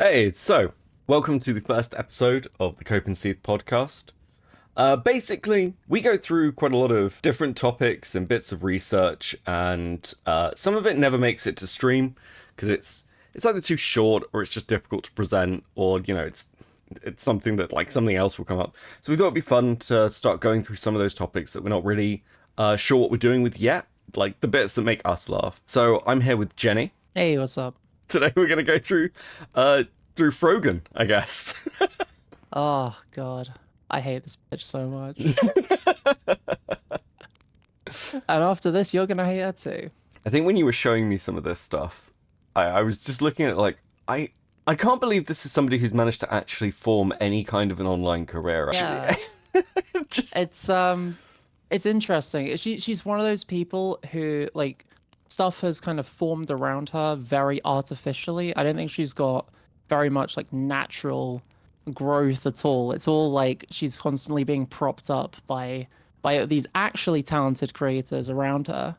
Hey, so welcome to the first episode of the Cope and Seath podcast. Basically, we go through quite a lot of different topics and bits of research, and some of it never makes it to stream because it's either too short or it's just difficult to present, or it's something that like something else will come up. So we thought it'd be fun to start going through some of those topics that we're not really sure what we're doing with yet, like the bits that make us laugh. So I'm here with Jenny. Hey, what's up? Today we're gonna go through Frogan, I guess. Oh, God. I hate this bitch so much. And after this, you're gonna hate her too. I think when you were showing me some of this stuff, I was just looking at it like I can't believe this is somebody who's managed to actually form any kind of an online career. Yeah. Actually, just It's interesting. She's one of those people who like stuff has kind of formed around her very artificially. I don't think she's got very much like natural growth at all. It's all like she's constantly being propped up by these actually talented creators around her,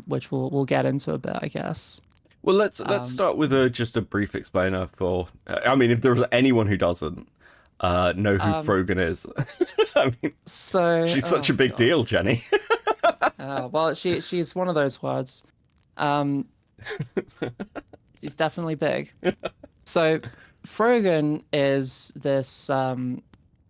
which we'll get into a bit, I guess. well, let's start with a just a brief explainer for. I mean, if there's anyone who doesn't know who Frogan is, I mean, So, she's such a oh big God. deal, Jenny. Well, she's one of those words. Um, she's definitely big. So, Frogan is this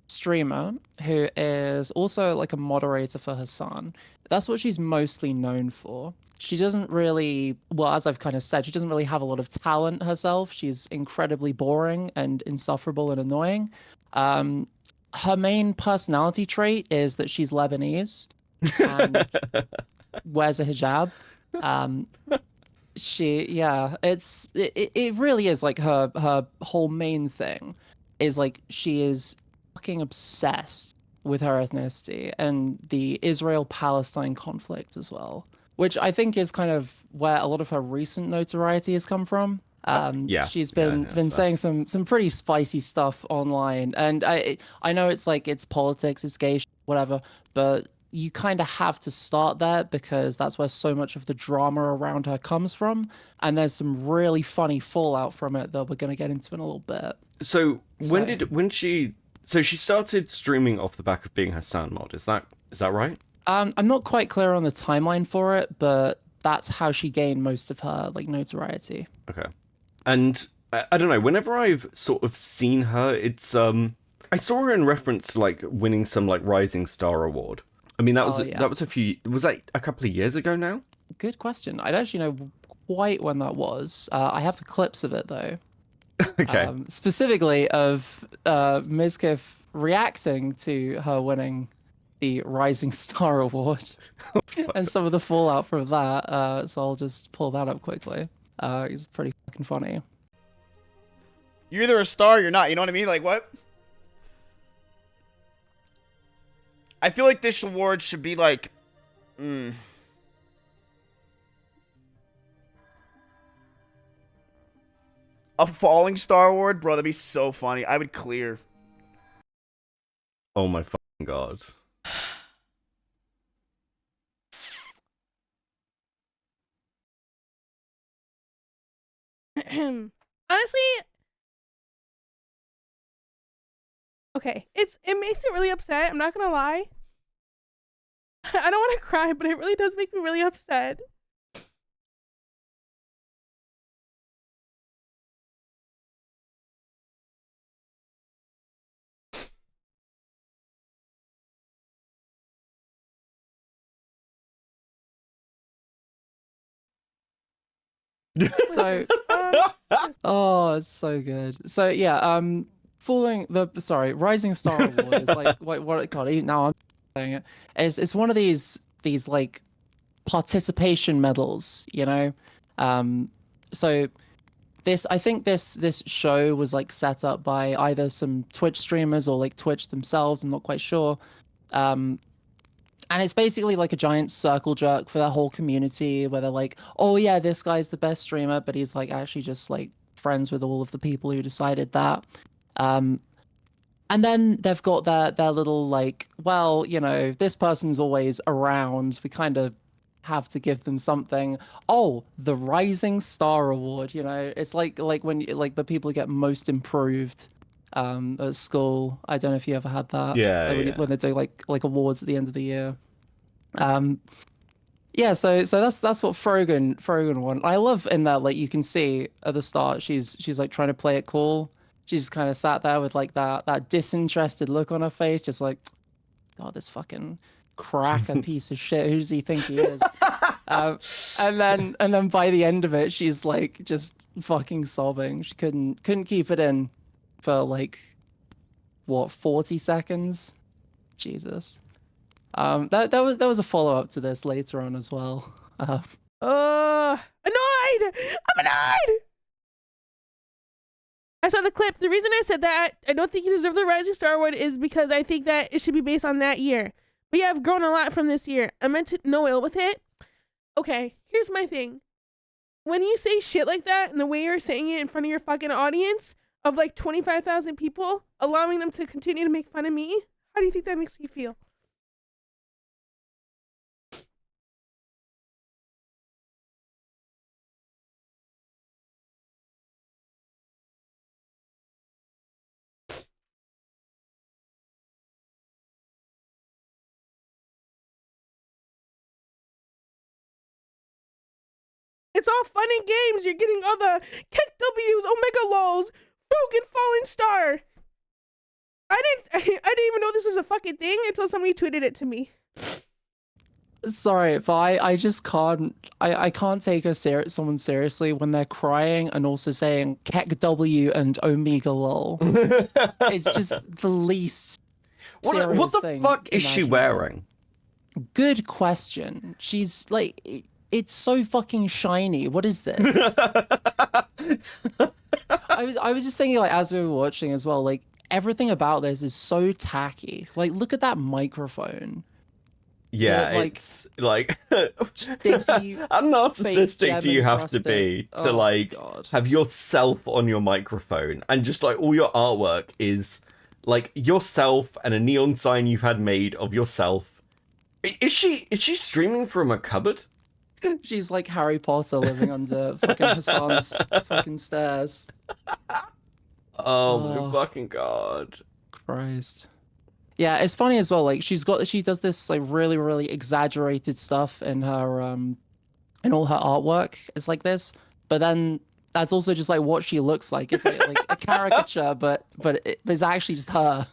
streamer who is also like a moderator for her son. That's what she's mostly known for. She doesn't really, well, as I've kind of said, she doesn't really have a lot of talent herself. She's incredibly boring and insufferable and annoying. Um, Her main personality trait is that she's Lebanese and wears a hijab. Um, yeah, it really is like her whole main thing is like she is fucking obsessed with her ethnicity and the Israel-Palestine conflict as well, which I think is kind of where a lot of her recent notoriety has come from. Yeah, She's yeah, been that's fair. saying some pretty spicy stuff online, and I know it's like it's politics, it's gay, whatever, but you kind of have to start there because that's where so much of the drama around her comes from, and there's some really funny fallout from it that we're gonna get into in a little bit. So So, she started streaming off the back of being her sound mod. Is that right? I'm not quite clear on the timeline for it, but that's how she gained most of her like notoriety. Okay. And I don't know. Whenever I've sort of seen her, it's I saw her in reference to like winning some like Rising Star award. I mean Oh yeah, that was a few was that a couple of years ago now? good question. I don't actually know quite when that was. I have the clips of it though. Okay. Specifically of Mizkif reacting to her winning the Rising Star Award and some of the fallout from that. So I'll just pull that up quickly. It's pretty fucking funny. You're either a star or you're not. You know what I mean? Like, what? I feel like this award should be like, a falling star award, bro. That'd be so funny. I would clear. Oh my fucking god. Honestly, okay. It makes me really upset. I'm not gonna lie. I don't want to cry, but it really does make me really upset. So, oh, it's so good. So yeah, falling the sorry, Rising Star Award is like what God, now I'm saying it. It's one of these like participation medals, you know. So this I think this show was like set up by either some Twitch streamers or like Twitch themselves. I'm not quite sure. Um, and it's basically like a giant circle jerk for the whole community where they're like, oh yeah, this guy's the best streamer, but he's like actually just like friends with all of the people who decided that. Um, and then they've got their little like, well, you know, this person's always around. We kind of have to give them something. Oh, the Rising Star Award, you know, it's like when like the people who get most improved at school. I don't know if you ever had that. Yeah, Like yeah. when they do like awards at the end of the year. Yeah, so that's what Frogan won. I love in that, like, you can see at the start she's like trying to play it cool. She's kind of sat there with like that disinterested look on her face, just like, God, this fucking cracker piece of shit. Who does he think he is? And then by the end of it, she's like just fucking sobbing. She couldn't keep it in for like what, 40 seconds? Jesus. That was a follow up to this later on as well. Annoyed! I'm annoyed! I saw the clip. The reason I said that I don't think you deserve the Rising Star Award is because I think that it should be based on that year. But yeah, I've grown a lot from this year. I meant to no ill with it. Okay, here's my thing. When you say shit like that and the way you're saying it in front of your fucking audience of like 25,000 people, allowing them to continue to make fun of me, how do you think that makes me feel? It's all fun and games. You're getting all the Keck W's, Omega Lols, Frogan Fallen Star. I didn't even know this was a fucking thing until somebody tweeted it to me. Sorry, but I just can't. I can't take someone seriously when they're crying and also saying Keck W and Omega Lol. It's just the least serious What the thing fuck is she imaginable. wearing? Good question. She's like, it's so fucking shiny. What is this? I was just thinking, like, as we were watching as well, like, everything about this is so tacky. Like, look at that microphone. Yeah, like, it's like dainty, how narcissistic do you have to gem-encrusted. be to Oh, like God. have yourself on your microphone and just like all your artwork is like yourself and a neon sign you've had made of yourself. Is she streaming from a cupboard? She's like Harry Potter living under fucking Hassan's fucking stairs. Oh my Oh. fucking god. Christ. Yeah, it's funny as well. Like she does this like really exaggerated stuff in her in all her artwork. It's like this, but then that's also just like what she looks like. It's like a caricature, but it's actually just her.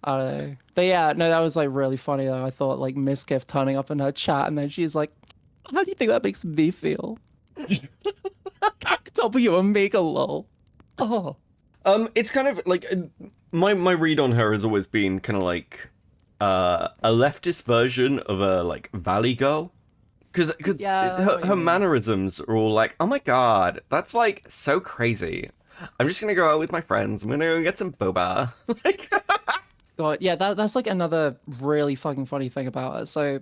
I don't know. But yeah, no, that was like really funny though. I thought like Miskiff turning up in her chat and then she's like, "How do you think that makes me feel?" W Omega lol. Oh. It's kind of like my read on her has always been kind of like a leftist version of a like Valley Girl, because Yeah, I know what you her mean. mannerisms are all like, oh my god, that's like so crazy. I'm just gonna go out with my friends. I'm gonna go get some boba. Like, God, yeah, that's like another really fucking funny thing about her. So,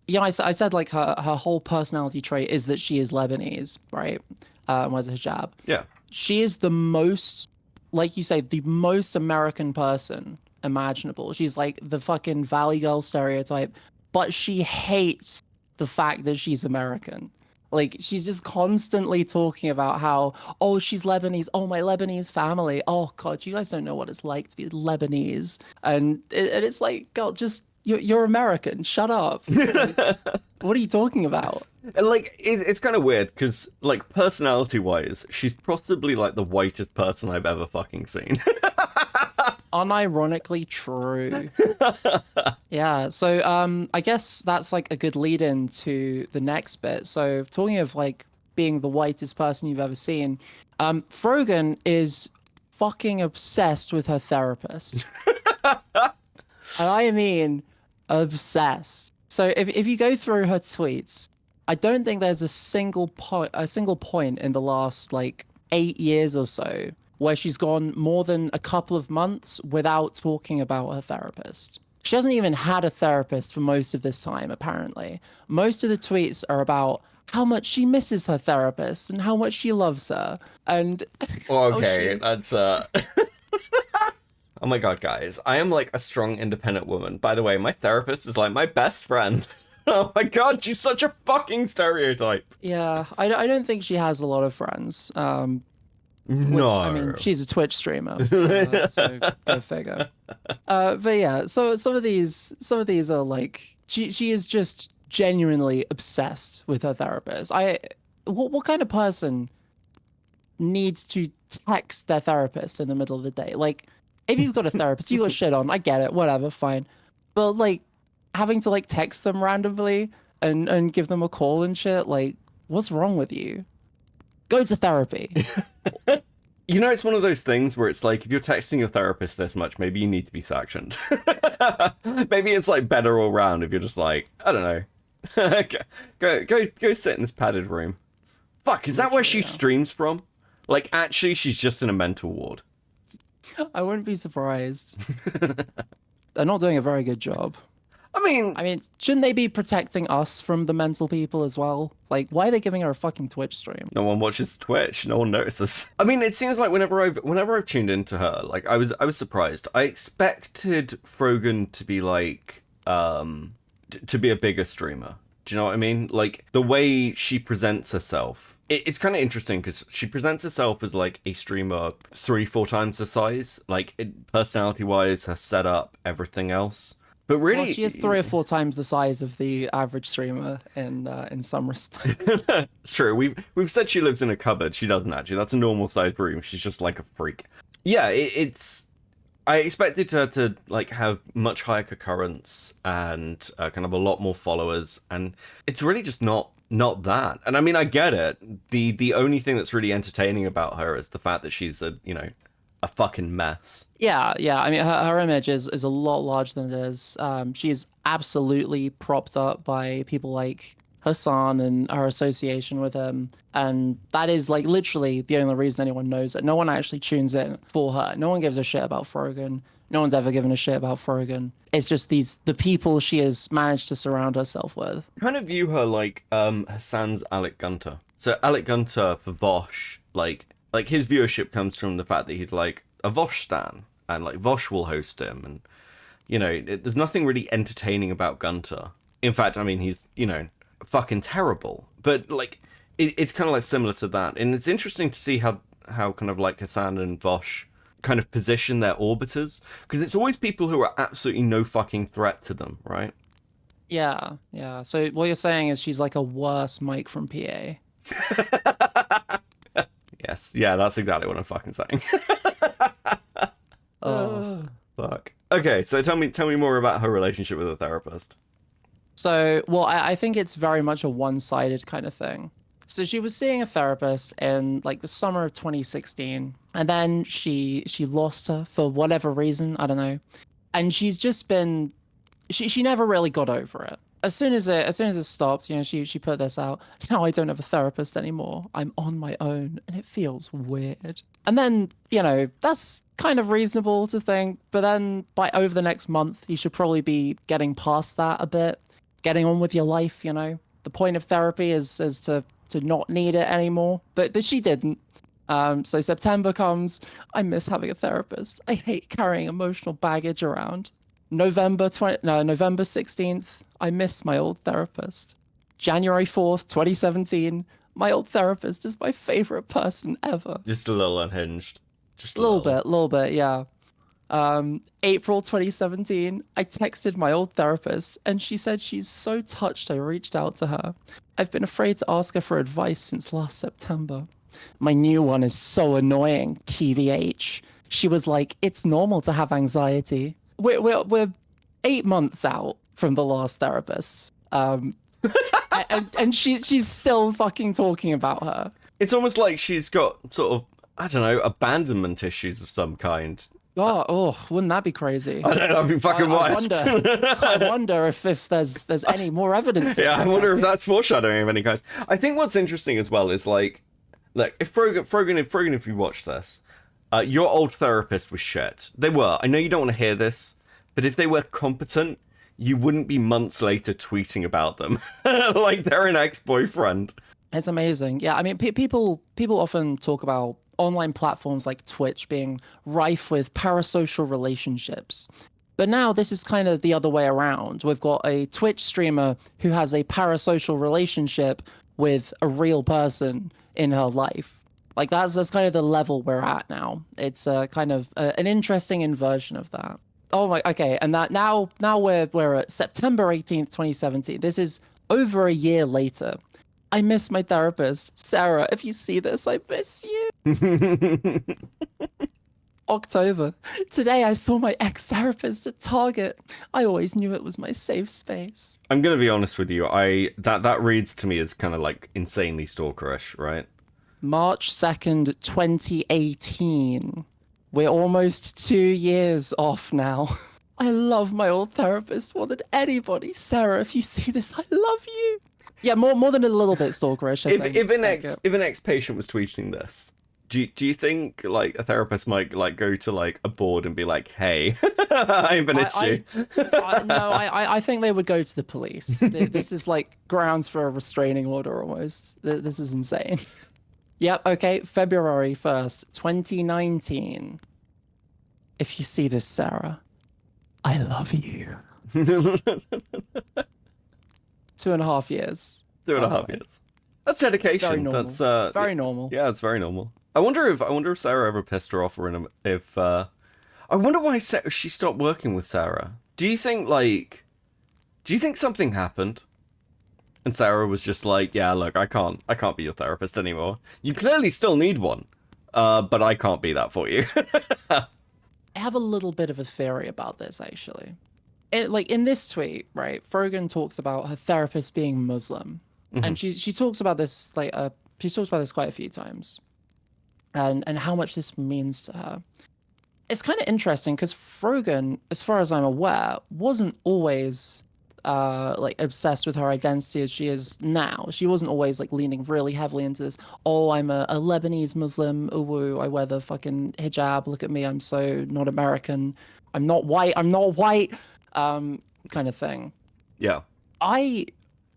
yeah, I said like her whole personality trait is that she is Lebanese, right? Wears a hijab. yeah. She is the most, like you say, the most American person imaginable. She's like the fucking Valley Girl stereotype, but she hates the fact that she's American. Like she's just constantly talking about how, oh, she's Lebanese. Oh, my Lebanese family. Oh God, you guys don't know what it's like to be Lebanese. And it's like, girl, just you're American. Shut up. Like, what are you talking about? And like it's kind of weird because like personality wise, she's possibly like the whitest person I've ever fucking seen. Unironically true. Yeah, so I guess that's like a good lead in to the next bit. So talking of like being the whitest person you've ever seen, Frogan is fucking obsessed with her therapist. And I mean obsessed. So if you go through her tweets, I don't think there's a single point in the last like 8 years or so where she's gone more than a couple of months without talking about her therapist. She hasn't even had a therapist for most of this time, apparently. Most of the tweets are about how much she misses her therapist and how much she loves her. And Okay, she- that's Oh my god, guys. I am like a strong independent woman. By the way, my therapist is like my best friend. Oh my god, she's such a fucking stereotype. Yeah, I don't think she has a lot of friends. Which, No. I mean, she's a Twitch streamer, so go figure. But yeah, so some of these are like she is just genuinely obsessed with her therapist. What kind of person needs to text their therapist in the middle of the day? Like, if you've got a therapist, you got shit on, I get it, whatever, fine. But like having to like text them randomly and give them a call and shit, like, what's wrong with you? Go to therapy. You know, it's one of those things where it's like, if you're texting your therapist this much, maybe you need to be sectioned. Maybe it's like better all round if you're just like, I don't know. go sit in this padded room. Fuck, is that where she streams from? Like, actually, she's just in a mental ward. I wouldn't be surprised. They're not doing a very good job. I mean, shouldn't they be protecting us from the mental people as well? Like, why are they giving her a fucking Twitch stream? no one watches Twitch. No one notices. I mean, it seems like whenever I've tuned into her, like I was surprised. I expected Frogan to be like to be a bigger streamer. Do you know what I mean? Like the way she presents herself. It's kind of interesting because she presents herself as like a streamer 3-4 times the size, like personality-wise, her setup, everything else. But really, well, she is 3 or 4 times the size of the average streamer in some respect. It's true. We've said she lives in a cupboard. She doesn't actually. That's a normal sized room. She's just like a freak. Yeah, it's. I expected her to like have much higher concurrence and kind of a lot more followers, and it's really just not that. And I mean, I get it. The only thing that's really entertaining about her is the fact that she's a fucking mess. Yeah. I mean, her image is a lot larger than it is. She is absolutely propped up by people like Hassan and our association with him. And that is like literally the only reason anyone knows it. No one actually tunes in for her. No one gives a shit about Frogan. No one's ever given a shit about Frogan. It's just the people she has managed to surround herself with. I kind of view her like Hassan's Alec Gunter. So Alec Gunter for Vosh, like his viewership comes from the fact that he's like a Vosh stan, and like Vosh will host him, and there's nothing really entertaining about Gunter. In fact, I mean, he's fucking terrible. But like it's kind of like similar to that, and it's interesting to see how kind of like Hassan and Vosh kind of position their orbiters, because it's always people who are absolutely no fucking threat to them, right? Yeah. So what you're saying is she's like a worse Mike from PA. Yes, yeah, that's exactly what I'm fucking saying. Oh, fuck. Okay, so tell me more about her relationship with a therapist. So, well, I think it's very much a one-sided kind of thing. So she was seeing a therapist in like the summer of 2016, and then she lost her for whatever reason, I don't know. And she's just been she never really got over it. As soon as it stopped, she put this out. Now I don't have a therapist anymore. I'm on my own, and it feels weird. And then, that's kind of reasonable to think. But then by over the next month, you should probably be getting past that a bit, getting on with your life. The point of therapy is to not need it anymore. But she didn't. So September comes. I miss having a therapist. I hate carrying emotional baggage around. November 16th, I miss my old therapist. January 4th, 2017, my old therapist is my favorite person ever. Just a little unhinged. Just a little bit, yeah. April 2017, I texted my old therapist and she said she's so touched I reached out to her. I've been afraid to ask her for advice since last September. My new one is so annoying, TVH. She was like, it's normal to have anxiety. We're 8 months out from the last therapist, and she's still fucking talking about her. It's almost like she's got sort of, I don't know, abandonment issues of some kind. Oh, wouldn't that be crazy? I don't know, I'd be fucking wild. I wonder if there's any more evidence. Yeah, I wonder if that's foreshadowing of any kind. I think what's interesting as well is like, look, if Frogan, if you watch this, your old therapist was shit. They were. I know you don't want to hear this, but if they were competent, you wouldn't be months later tweeting about them like they're an ex-boyfriend. It's amazing. Yeah, I mean, people often talk about online platforms like Twitch being rife with parasocial relationships. But now this is kind of the other way around. We've got a Twitch streamer who has a parasocial relationship with a real person in her life. Like that's kind of the level we're at now. It's kind of an interesting inversion of that. Oh my, okay, and that now we're at September 18th, 2017. This is over a year later. I miss my therapist, Sarah. If you see this, I miss you. October. Today I saw my ex-therapist at Target. I always knew it was my safe space. I'm gonna be honest with you. That reads to me as kind of like insanely stalkerish, right? March 2nd, 2018. We're almost 2 years off now. I love my old therapist more than anybody. Sarah, if you see this, I love you. Yeah, more than a little bit stalkerish, I think. If an ex-patient was tweeting this, do you think like a therapist might like go to like a board and be like, "Hey, I have an issue"? I think they would go to the police. This is like grounds for a restraining order almost. This is insane. Yep. Okay. February 1st, 2019. If you see this, Sarah, I love you. 2.5 years. 2.5 years. That's dedication. Very normal. That's very normal. Yeah, it's very normal. I wonder if Sarah ever pissed her off, or I wonder why she stopped working with Sarah. Do you think something happened? And Sarah was just like, yeah, look, I can't be your therapist anymore. You clearly still need one, but I can't be that for you. I have a little bit of a theory about this, actually. Like in this tweet, right? Frogan talks about her therapist being Muslim, and she talks about this she talks about this quite a few times, and how much this means to her. It's kind of interesting because Frogan, as far as I'm aware, wasn't always like obsessed with her identity as she is now. She wasn't always like leaning really heavily into this. Oh, I'm a Lebanese Muslim. Ooh, I wear the fucking hijab. Look at me. I'm so not American. I'm not white. I'm not white. Kind of thing. Yeah. I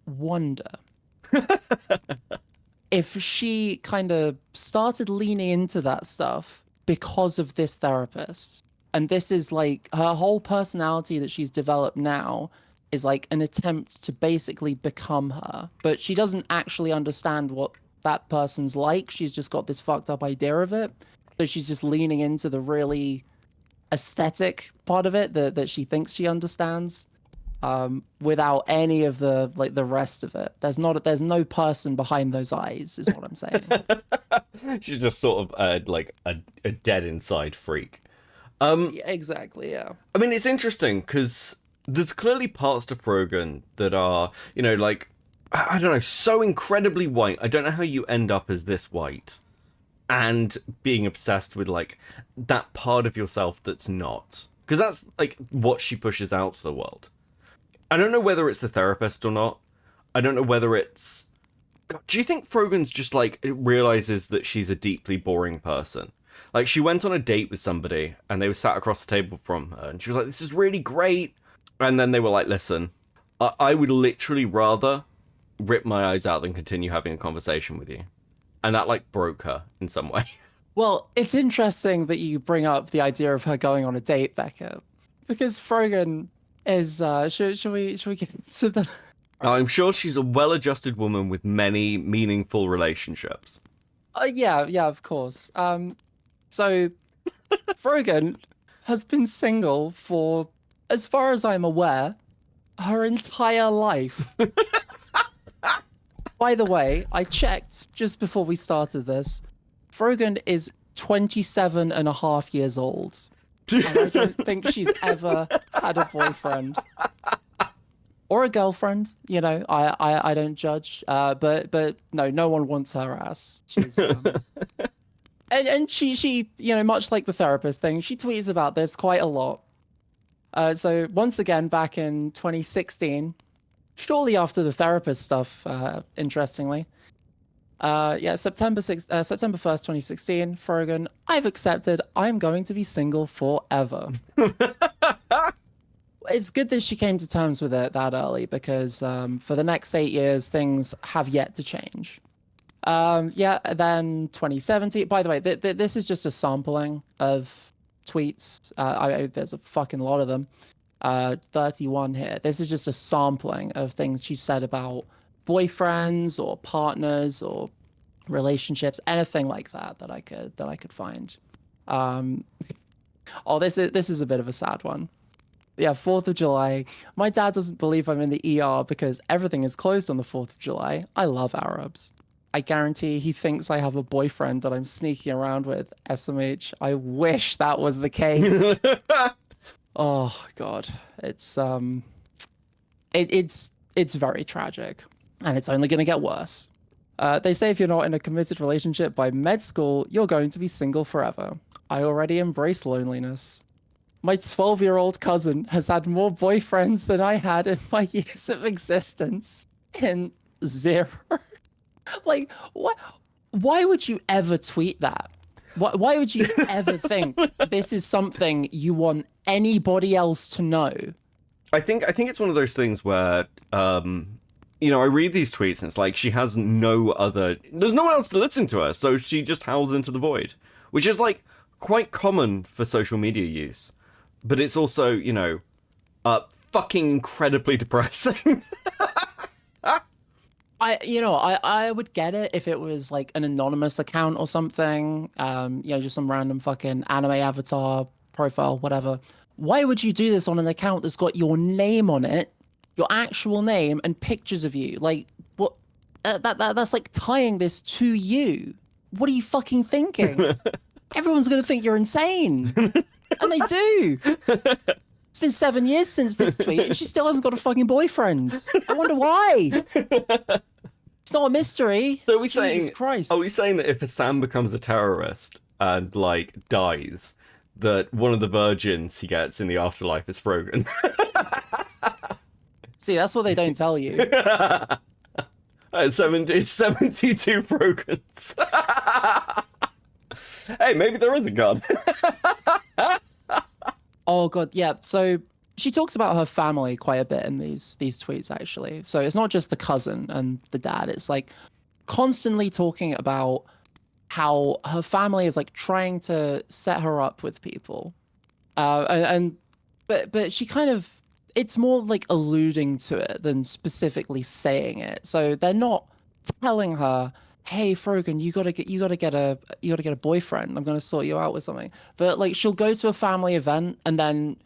wonder if she kind of started leaning into that stuff because of this therapist. And this is like her whole personality that she's developed now is like an attempt to basically become her. But she doesn't actually understand what that person's like. She's just got this fucked up idea of it. So she's just leaning into the really aesthetic part of it that she thinks she understands, without any of the the rest of it. There's no person behind those eyes, is what I'm saying. She's just sort of like a dead inside freak. Yeah, exactly. Yeah. I mean, it's interesting because there's clearly parts to Frogan that are, like, I don't know, so incredibly white. I don't know how you end up as this white and being obsessed with like that part of yourself that's not, because that's like what she pushes out to the world. I don't know whether it's the therapist or not. I don't know whether it's, God, do you think Frogan's just like realizes that she's a deeply boring person? Like, she went on a date with somebody and they were sat across the table from her and she was like, this is really great. And then they were like, listen, I would literally rather rip my eyes out than continue having a conversation with you. And that like broke her in some way. Well, it's interesting that you bring up the idea of her going on a date, Becca, because Frogan is. Should we get into the? I'm sure she's a well-adjusted woman with many meaningful relationships. Yeah, of course. So Frogan has been single for, as far as I'm aware, her entire life. By the way, I checked just before we started this. Frogan is 27.5 years old. And I don't think she's ever had a boyfriend. Or a girlfriend, I don't judge. But no one wants her ass. She's and she much like the therapist thing, she tweets about this quite a lot. So once again, back in 2016, shortly after the therapist stuff, interestingly, September 1st, 2016, Frogan, I've accepted I'm going to be single forever. It's good that she came to terms with it that early because for the next 8 years, things have yet to change. Then 2017, by the way, this is just a sampling of tweets. There's a fucking lot of them. 31 here. This is just a sampling of things she said about boyfriends or partners or relationships, anything like that I could find. This is a bit of a sad one. Yeah, 4th of July. My dad doesn't believe I'm in the ER because everything is closed on the 4th of July. I love Arabs. I guarantee he thinks I have a boyfriend that I'm sneaking around with. SMH. I wish that was the case. Oh God, it's very tragic, and it's only gonna get worse. They say if you're not in a committed relationship by med school, you're going to be single forever. I already embrace loneliness. My 12-year-old cousin has had more boyfriends than I had in my years of existence. In 0. Like, what? Why would you ever tweet that? Why would you ever think this is something you want anybody else to know? I think it's one of those things where, you know, I read these tweets and it's like there's no one else to listen to her, so she just howls into the void, which is like quite common for social media use, but it's also, you know, fucking incredibly depressing. I would get it if it was like an anonymous account or something, just some random fucking anime avatar profile, whatever. Why would you do this on an account that's got your name on it, your actual name, and pictures of you? Like, what? That's like tying this to you. What are you fucking thinking? Everyone's gonna think you're insane, and they do. It's been 7 years since this tweet, and she still hasn't got a fucking boyfriend. I wonder why. It's not a mystery. So are we Jesus Christ. Are we saying that if Hassan becomes a terrorist and like dies, that one of the virgins he gets in the afterlife is Frogan? See, that's what they don't tell you. It's 72 Frogans. Hey, maybe there is a god. Oh God, yeah. So she talks about her family quite a bit in these tweets, actually. So it's not just the cousin and the dad. It's like constantly talking about how her family is like trying to set her up with people, but she kind of, it's more like alluding to it than specifically saying it. So they're not telling her, hey Frogan, you gotta get a boyfriend. I'm gonna sort you out with something. But like she'll go to a family event and then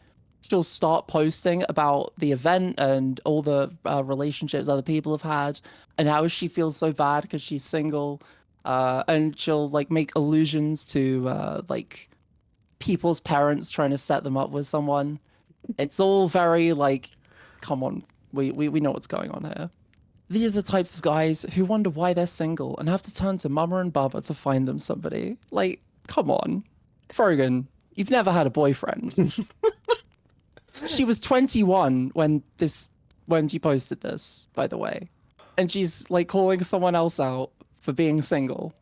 she'll start posting about the event and all the relationships other people have had and how she feels so bad because she's single. And she'll like make allusions to like people's parents trying to set them up with someone. It's all very like, come on, we know what's going on here. These are the types of guys who wonder why they're single and have to turn to Mama and Baba to find them somebody. Like, come on. Frogan, you've never had a boyfriend. She was 21 when she posted this, by the way. And she's like calling someone else out for being single.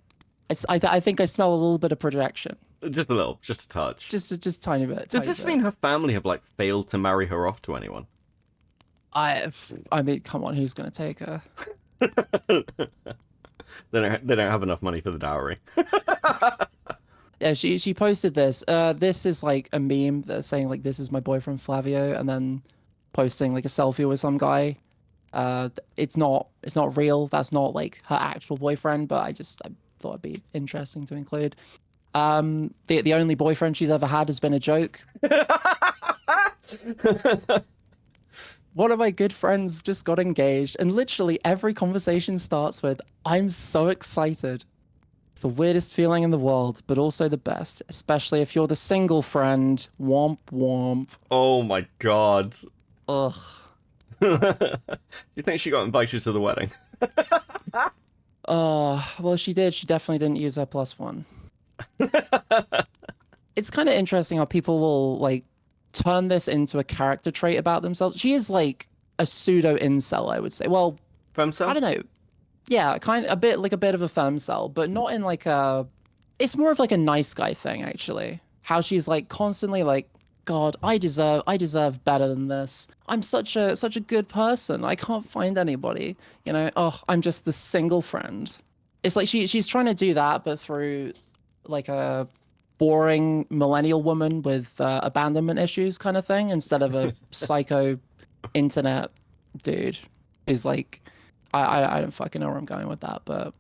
I think I smell a little bit of projection. Just a little, just a touch. Just a tiny bit. Does this mean her family have like failed to marry her off to anyone? I mean, come on, who's gonna take her? They don't have enough money for the dowry. Yeah, she posted this. This is like a meme that's saying like, this is my boyfriend Flavio, and then posting like a selfie with some guy. It's not real. That's not like her actual boyfriend, but I thought it'd be interesting to include. The only boyfriend she's ever had has been a joke. One of my good friends just got engaged, and literally every conversation starts with, I'm so excited. It's the weirdest feeling in the world, but also the best, especially if you're the single friend. Womp womp. Oh my god. Ugh. Do you think she got invited to the wedding? Well, she did. She definitely didn't use her +1. It's kind of interesting how people will like turn this into a character trait about themselves. She is like a pseudo incel, I would say. Well, Femcel? I don't know. Yeah, a bit of a femcel, but not in like a. It's more of like a nice guy thing, actually. How she's like constantly like, God, I deserve better than this. I'm such a good person. I can't find anybody. You know, I'm just the single friend. It's like she's trying to do that, but through like a boring millennial woman with abandonment issues kind of thing, instead of a psycho internet dude who's like, I don't fucking know where I'm going with that, but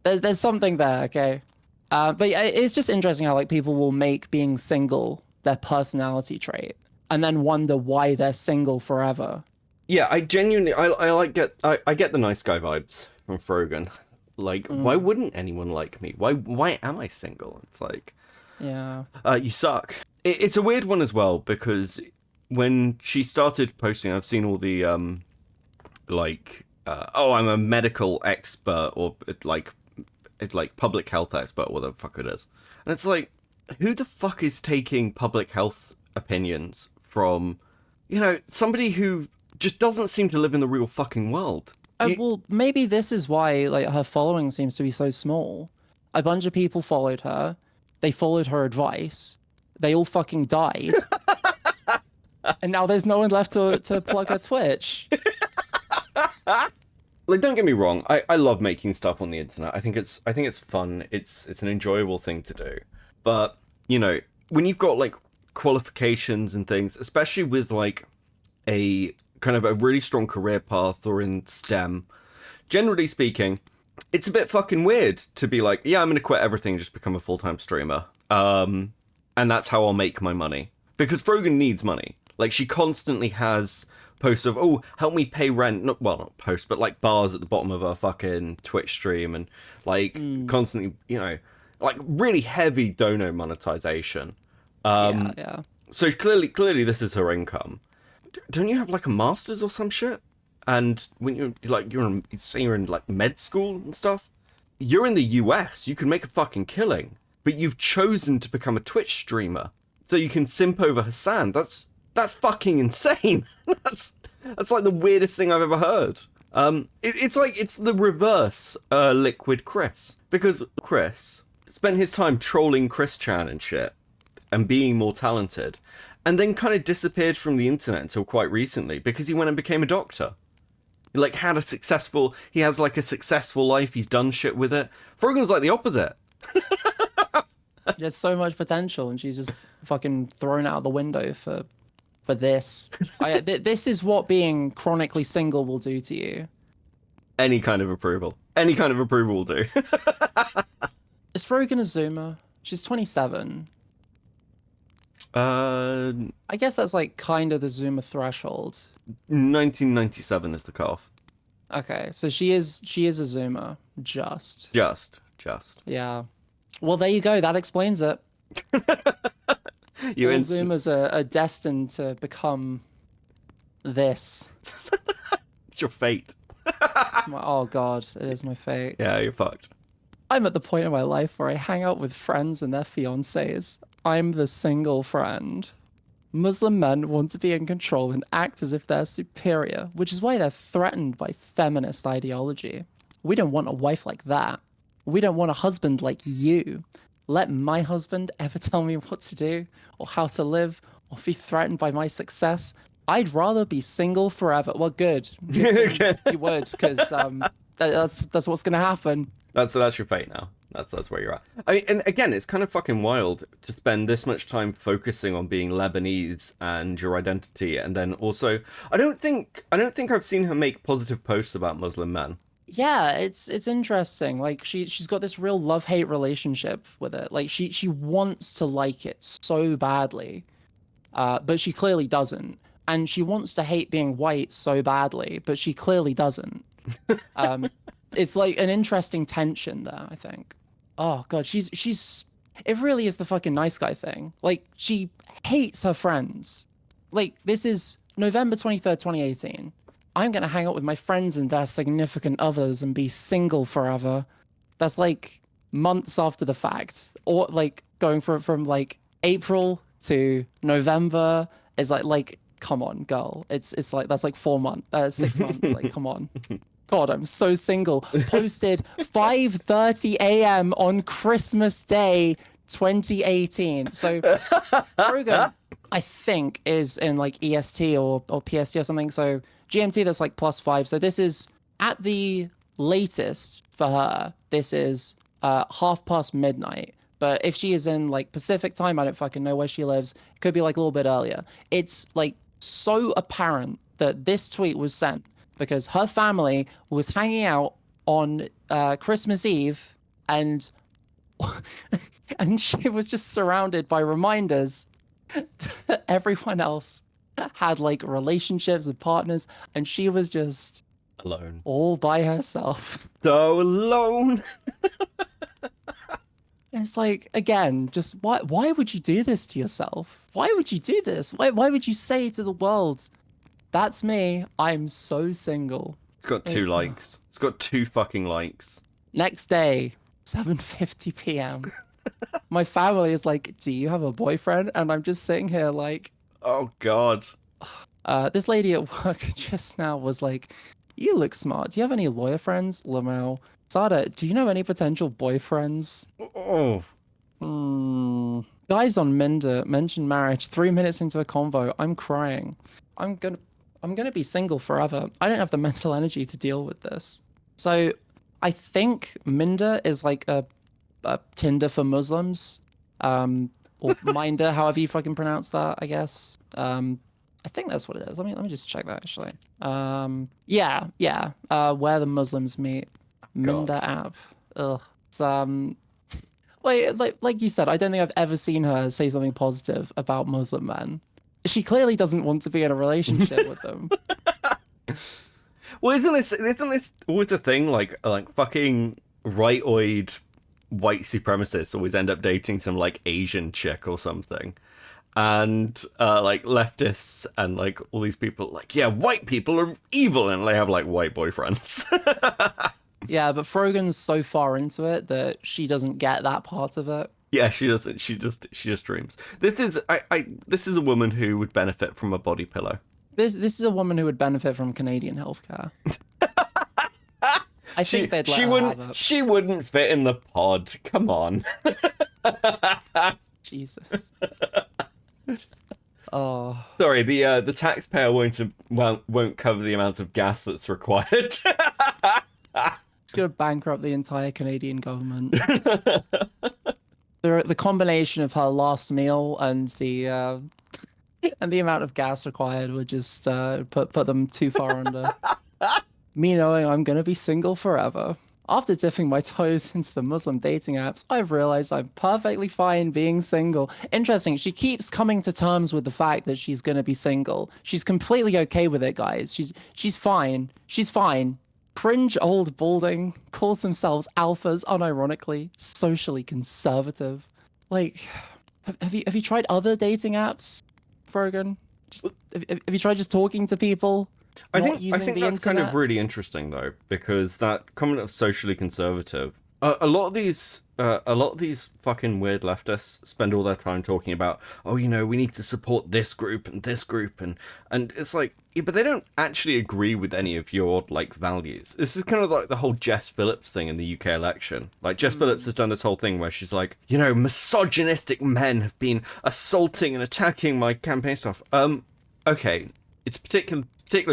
there's something there, okay? But yeah, it's just interesting how like people will make being single their personality trait and then wonder why they're single forever. Yeah, I genuinely, I get the nice guy vibes from Frogan. Like, why wouldn't anyone like me? Why am I single? It's like, Yeah. you suck. It's a weird one as well, because when she started posting, I've seen all the, oh, I'm a medical expert, or like public health expert, whatever the fuck it is. And it's like, who the fuck is taking public health opinions from, somebody who just doesn't seem to live in the real fucking world? Well, maybe this is why like her following seems to be so small. A bunch of people followed her. They followed her advice. They all fucking died. And now there's no one left to plug her Twitch. Like, don't get me wrong, I love making stuff on the internet. I think it's fun. It's an enjoyable thing to do. But, when you've got like qualifications and things, especially with like a kind of a really strong career path or in STEM, generally speaking, it's a bit fucking weird to be like, yeah, I'm gonna quit everything and just become a full-time streamer. And that's how I'll make my money. Because Frogan needs money. Like, she constantly has posts of, oh, help me pay rent. Not posts, but like bars at the bottom of her fucking Twitch stream, and like constantly, like really heavy dono monetization. Yeah. So clearly this is her income. Don't you have like a master's or some shit? And when you're in like med school and stuff, you're in the US, you can make a fucking killing, but you've chosen to become a Twitch streamer so you can simp over Hassan. That's fucking insane. That's like the weirdest thing I've ever heard. It's the reverse Liquid Chris, because Chris spent his time trolling Chris Chan and shit and being more talented, and then kind of disappeared from the internet until quite recently because he went and became a doctor. He has like a successful life, he's done shit with it. Frogan's like the opposite. There's so much potential, and she's just fucking thrown out the window for this. This is what being chronically single will do to you. Any kind of approval will do. Is Frogan a Zoomer? She's 27. I guess that's like kind of the Zoomer threshold. 1997 is the cutoff. Okay, so she is a Zoomer. Just. Yeah. Well, there you go. That explains it. All Zoomers are destined to become this. It's your fate. Oh god, it is my fate. Yeah, you're fucked. I'm at the point in my life where I hang out with friends and their fiancés. I'm the single friend. Muslim men want to be in control and act as if they're superior, which is why they're threatened by feminist ideology. We don't want a wife like that. We don't want a husband like you. Let my husband ever tell me what to do, or how to live, or be threatened by my success. I'd rather be single forever. Well, good. You would, because that's what's gonna happen. That's your fate now. That's where you're at. I mean, and again, it's kind of fucking wild to spend this much time focusing on being Lebanese and your identity, and then also, I don't think I've seen her make positive posts about Muslim men. Yeah, it's interesting. Like she's got this real love-hate relationship with it. Like she wants to like it so badly, but she clearly doesn't. And she wants to hate being white so badly, but she clearly doesn't. It's like an interesting tension there, I think. Oh god, she's it really is the fucking nice guy thing. Like she hates her friends. Like this is November 23rd, 2018. I'm going to hang out with my friends and their significant others and be single forever. That's like months after the fact. Or like going from like April to November is like come on, girl. It's like that's like 6 months. Like come on. God, I'm so single. Posted 5:30 a.m. on Christmas Day 2018. So Frogan, I think, is in like EST or PST or something. So GMT, that's like +5. So this is at the latest for her. This is midnight. But if she is in like Pacific time, I don't fucking know where she lives. It could be like a little bit earlier. It's like so apparent that this tweet was sent because her family was hanging out on Christmas Eve and and she was just surrounded by reminders that everyone else had like relationships and partners, and she was just Alone. all by herself. So alone. And it's like, again, just why would you do this to yourself? Why would you do this? Why would you say to the world, that's me, I'm so single? It's got 2 likes. It's got 2 fucking likes. Next day, 7:50 p.m. My family is like, do you have a boyfriend? And I'm just sitting here like, Oh god. this lady at work just now was like, you look smart. Do you have any lawyer friends? Lamau. Sada, do you know any potential boyfriends? Oh. Guys on Minder mentioned marriage 3 minutes into a convo. I'm crying. I'm gonna be single forever. I don't have the mental energy to deal with this. So I think Minder is like a Tinder for Muslims. Or Minder, however you fucking pronounce that, I guess. I think that's what it is. Let me just check that actually. Yeah. Where the Muslims meet. Minder app. Ugh. It's like you said, I don't think I've ever seen her say something positive about Muslim men. She clearly doesn't want to be in a relationship with them. Well, isn't this always a thing? Like fucking right-oid white supremacists always end up dating some like Asian chick or something, and like leftists and like all these people like, yeah, white people are evil, and they have like white boyfriends. Yeah, but Frogan's so far into it that she doesn't get that part of it. Yeah, she doesn't. She just dreams. This is a woman who would benefit from a body pillow. This is a woman who would benefit from Canadian healthcare. I think they'd let her have it. She wouldn't fit in the pod. Come on. Jesus. Oh. Sorry, the taxpayer won't cover the amount of gas that's required. It's gonna bankrupt the entire Canadian government. The combination of her last meal and the amount of gas required would just put them too far under. Me knowing I'm gonna be single forever. After dipping my toes into the Muslim dating apps, I've realized I'm perfectly fine being single. Interesting, she keeps coming to terms with the fact that she's gonna be single. She's completely okay with it, guys. She's fine. She's fine. Cringe old balding calls themselves alphas, unironically, socially conservative. Like, have you tried other dating apps, Frogan? Have you tried just talking to people? I think that's kind of really interesting though, because that comment of socially conservative. A lot of these fucking weird leftists spend all their time talking about, oh, you know, we need to support this group, and it's like, yeah, but they don't actually agree with any of your like values. This is kind of like the whole Jess Phillips thing in the UK election. Like Jess Phillips has done this whole thing where she's like, you know, misogynistic men have been assaulting and attacking my campaign stuff. Okay, it's particular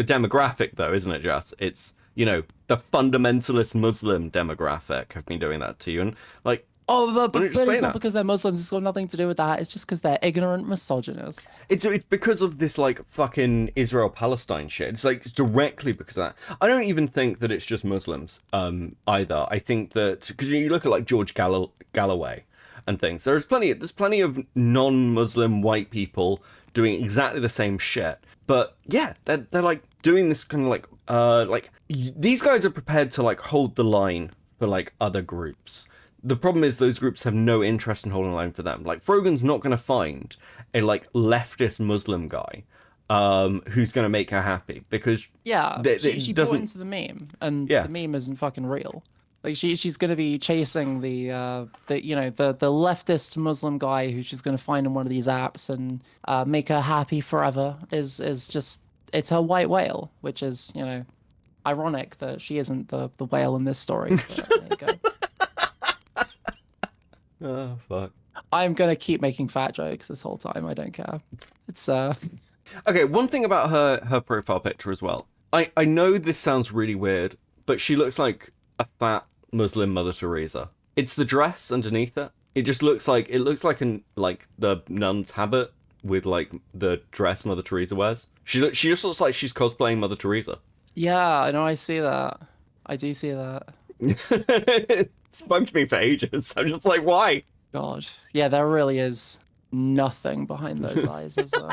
demographic though, isn't it, Jess? It's, you know, the fundamentalist Muslim demographic have been doing that to you, and like, but it's not because they're Muslims. It's got nothing to do with that. It's just because they're ignorant misogynists. It's because of this like fucking Israel-Palestine shit. It's like directly because of that. I don't even think that it's just Muslims either. I think that because you look at like George Galloway and things, there's plenty of non-Muslim white people doing exactly the same shit. But yeah, they're like doing this kind of like these guys are prepared to like hold the line for like other groups. The problem is those groups have no interest in holding a line for them. Like Frogan's not going to find a like leftist Muslim guy who's going to make her happy, because she bought into the meme, and the meme isn't fucking real. Like she's going to be chasing the leftist Muslim guy who she's going to find in one of these apps and make her happy forever. Is just, it's her white whale, which is, you know, ironic that she isn't the whale in this story. But there you go. Oh fuck. I'm gonna keep making fat jokes this whole time. I don't care. It's Okay, one thing about her profile picture as well. I know this sounds really weird, but she looks like a fat Muslim Mother Teresa. It's the dress underneath it. It just looks like the nun's habit with like the dress Mother Teresa wears. She just looks like she's cosplaying Mother Teresa. Yeah, I know. I see that. I do see that. It's bugged me for ages. I'm just like, why? God. Yeah, there really is nothing behind those eyes, is there?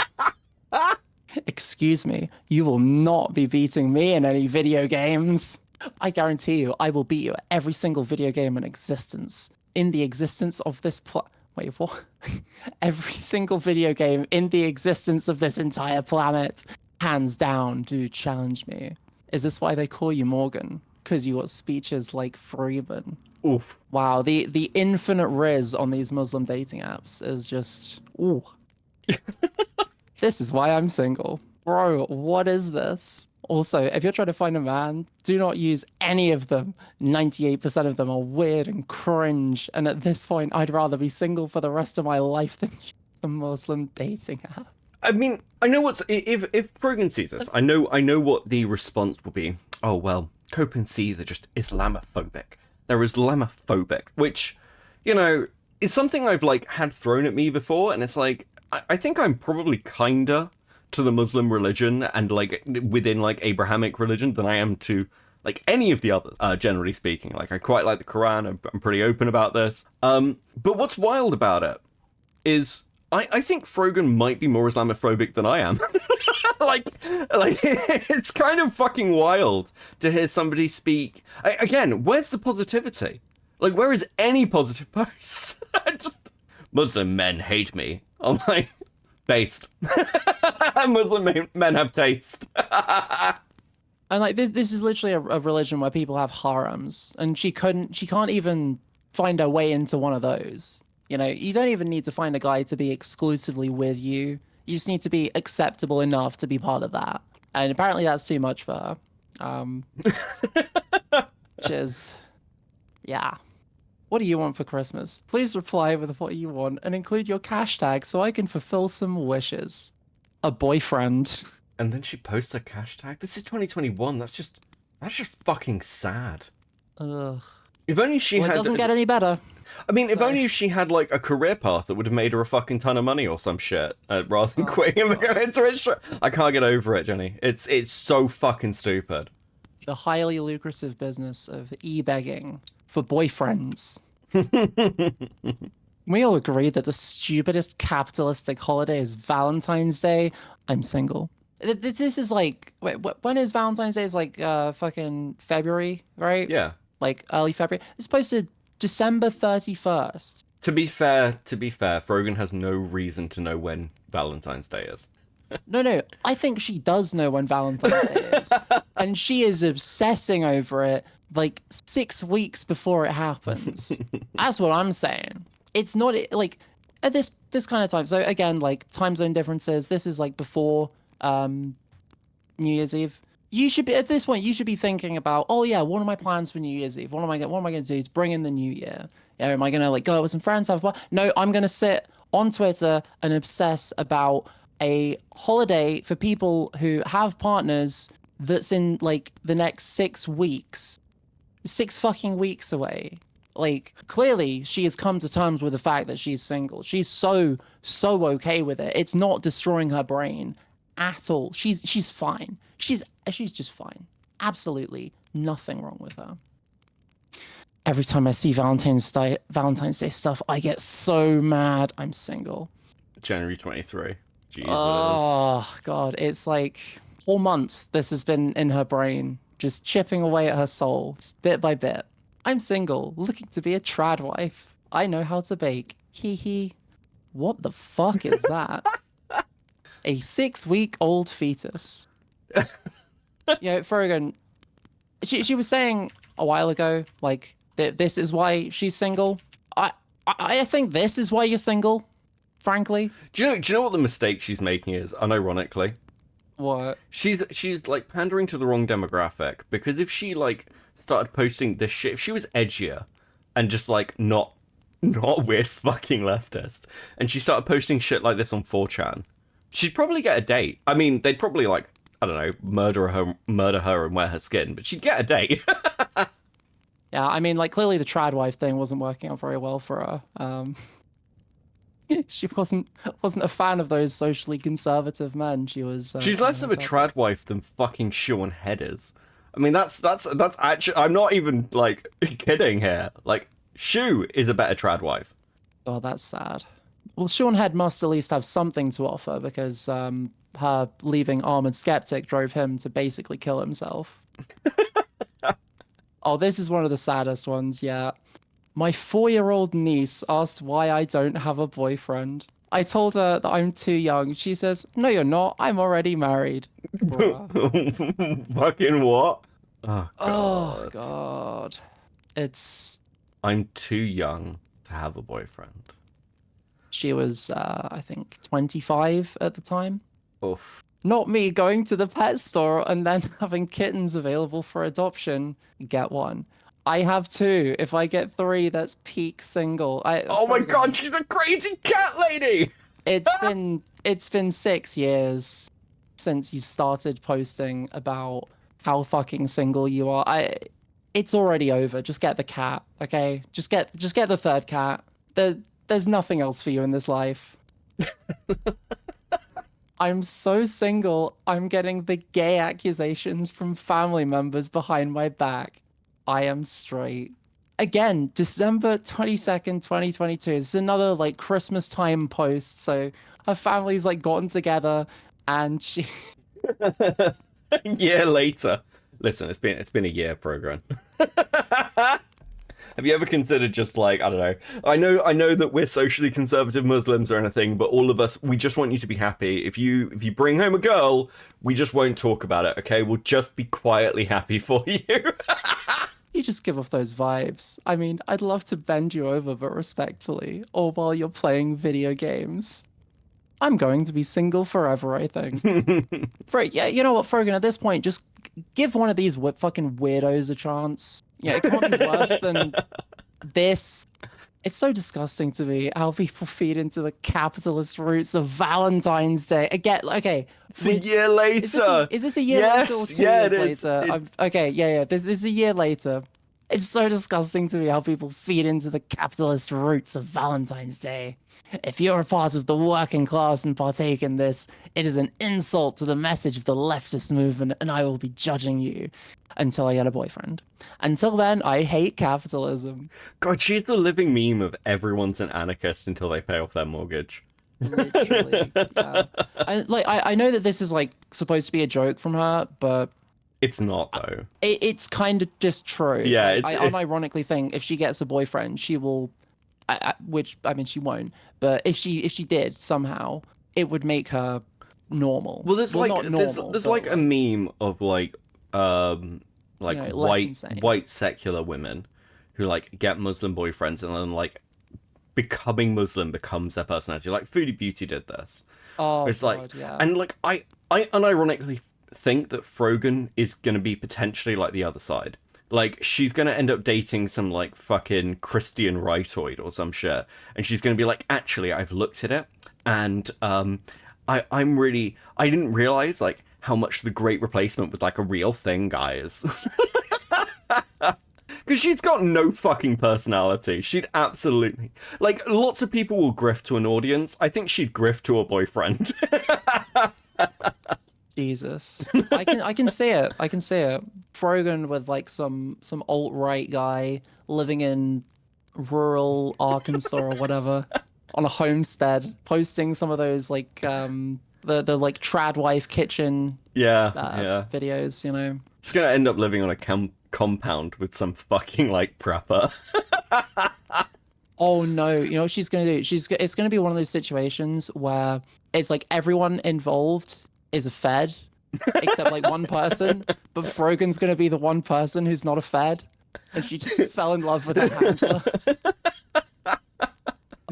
Excuse me, you will not be beating me in any video games. I guarantee you, I will beat you at every single video game in existence. In the existence of this Wait, what? Every single video game in the existence of this entire planet. Hands down, dude, challenge me. Is this why they call you Morgan? Because you got speeches like Frogan. Oof. Wow, the infinite riz on these Muslim dating apps is just... Ooh. This is why I'm single. Bro, what is this? Also, if you're trying to find a man, do not use any of them. 98% of them are weird and cringe. And at this point, I'd rather be single for the rest of my life than use the Muslim dating app. I mean, I know if Frogan sees this, I know what the response will be. Oh well, Cope and C, they're just Islamophobic. They're Islamophobic, which, you know, is something I've like had thrown at me before, and it's like I think I'm probably kinder to the Muslim religion and like within like Abrahamic religion than I am to like any of the others, generally speaking. Like I quite like the Quran. I'm pretty open about this. But what's wild about it is I think Frogan might be more Islamophobic than I am. like it's kind of fucking wild to hear somebody speak. Again, where's the positivity? Like, where is any positive posts? Just Muslim men hate me. I'm like, based. Muslim men have taste. And like this is literally a religion where people have harems, and she can't even find her way into one of those. You know, you don't even need to find a guy to be exclusively with you. You just need to be acceptable enough to be part of that. And apparently that's too much for her. Which is, yeah. What do you want for Christmas? Please reply with what you want and include your cash tag so I can fulfill some wishes. A boyfriend. And then she posts a cash tag. This is 2021. That's just fucking sad. Ugh. If only she had. It doesn't get any better. I mean, if only if she had like a career path that would have made her a fucking ton of money or some shit, rather than quitting and going into it. I can't get over it, Jenny. It's so fucking stupid. The highly lucrative business of e-begging for boyfriends. We all agree that the stupidest capitalistic holiday is Valentine's Day. I'm single. This is like, wait, when is Valentine's Day? Is like fucking February, right? Yeah. Like early February. It's supposed to December 31st. To be fair, Frogan has no reason to know when Valentine's Day is. No, I think she does know when Valentine's Day is. And she is obsessing over it like 6 weeks before it happens. That's what I'm saying. It's not like at this kind of time. So again, like time zone differences. This is like before New Year's Eve. You should be at this point. You should be thinking about, oh yeah, what are my plans for New Year's Eve? What am I going to do to bring in the new year? You know, am I going to like go out with some friends? No, I'm going to sit on Twitter and obsess about a holiday for people who have partners that's in like the next 6 weeks. 6 fucking weeks away. Like, clearly she has come to terms with the fact that she's single. She's so okay with it. It's not destroying her brain at all. She's fine. She's just fine. Absolutely nothing wrong with her. Every time I see Valentine's Day stuff, I get so mad. I'm single. January 23. Jesus. Oh God, it's like whole month this has been in her brain, just chipping away at her soul, just bit by bit. I'm single, looking to be a trad wife. I know how to bake. Hee hee. What the fuck is that? A 6-week-old fetus. You know, Frogan, she was saying a while ago, like, that this is why she's single. I think this is why you're single, frankly. Do you know what the mistake she's making is, unironically? What? She's like pandering to the wrong demographic, because if she like started posting this shit, if she was edgier and just like not weird fucking leftist, and she started posting shit like this on 4chan, she'd probably get a date. I mean, they'd probably like, I don't know, murder her and wear her skin, but she'd get a date. Yeah, I mean, like, clearly the trad wife thing wasn't working out very well for her. She wasn't a fan of those socially conservative men. She was. She's less of a trad wife than fucking Sean Head is. I mean, that's actually. I'm not even like kidding here. Like, Shu is a better trad wife. Oh, that's sad. Well, Sean Head must at least have something to offer because her leaving Armored Skeptic drove him to basically kill himself. Oh, this is one of the saddest ones, yeah. My 4-year-old niece asked why I don't have a boyfriend. I told her that I'm too young. She says, "No, you're not. I'm already married." Fucking what? Oh god. Oh, God. It's... I'm too young to have a boyfriend. She was, I think, 25 at the time. Oof. Not me going to the pet store and then having kittens available for adoption. Get one. I have 2. If I get 3, that's peak single. Oh my god, she's a crazy cat lady! It's been 6 years since you started posting about how fucking single you are. It's already over. Just get the cat, okay? Just get the 3rd cat. There's nothing else for you in this life. I'm so single, I'm getting the gay accusations from family members behind my back. I am straight. Again, December 22nd, 2022. This is another like Christmas time post. So her family's like gotten together and she A year later. Listen, it's been a year, Frogan. Have you ever considered just like, I don't know, I know that we're socially conservative Muslims or anything, but all of us, we just want you to be happy. If you bring home a girl, we just won't talk about it, okay? We'll just be quietly happy for you. You just give off those vibes. I mean, I'd love to bend you over, but respectfully, or while you're playing video games. I'm going to be single forever, I think. Yeah, you know what, Frogan, at this point, just give one of these fucking weirdos a chance. Yeah, it can't be worse than this. It's so disgusting to me how people feed into the capitalist roots of Valentine's Day. Again, okay. It's a year later. Is this a year later or 2 years later? Okay, yeah. This is a year later. It's so disgusting to me how people feed into the capitalist roots of Valentine's Day. If you're a part of the working class and partake in this, it is an insult to the message of the leftist movement, and I will be judging you until I get a boyfriend. Until then, I hate capitalism. God, she's the living meme of everyone's an anarchist until they pay off their mortgage. Literally, yeah. I know that this is like supposed to be a joke from her, but it's not though. It's kind of just true. Yeah, I unironically think if she gets a boyfriend, she will. Which I mean, she won't. But if she did somehow, it would make her normal. Well, there's like a meme of like white secular women who like get Muslim boyfriends and then like becoming Muslim becomes their personality. Like Foodie Beauty did this. Oh, it's God, like, yeah. And like I unironically think that Frogan is gonna be potentially like the other side. Like, she's gonna end up dating some, like, fucking Christian rightoid or some shit. And she's gonna be like, actually, I've looked at it, and, I didn't realize, like, how much The Great Replacement was, like, a real thing, guys. Because she's got no fucking personality. She'd absolutely... Like, lots of people will grift to an audience. I think she'd grift to a boyfriend. Jesus. I can see it. I can see it. Frogan with like some alt-right guy living in rural Arkansas or whatever on a homestead, posting some of those like the like trad wife kitchen videos, you know. She's gonna end up living on a compound with some fucking like prepper. Oh no, you know what she's gonna do? It's gonna be one of those situations where it's like everyone involved is a fed, except like one person, but Frogan's gonna be the one person who's not a fed, and she just fell in love with her handler.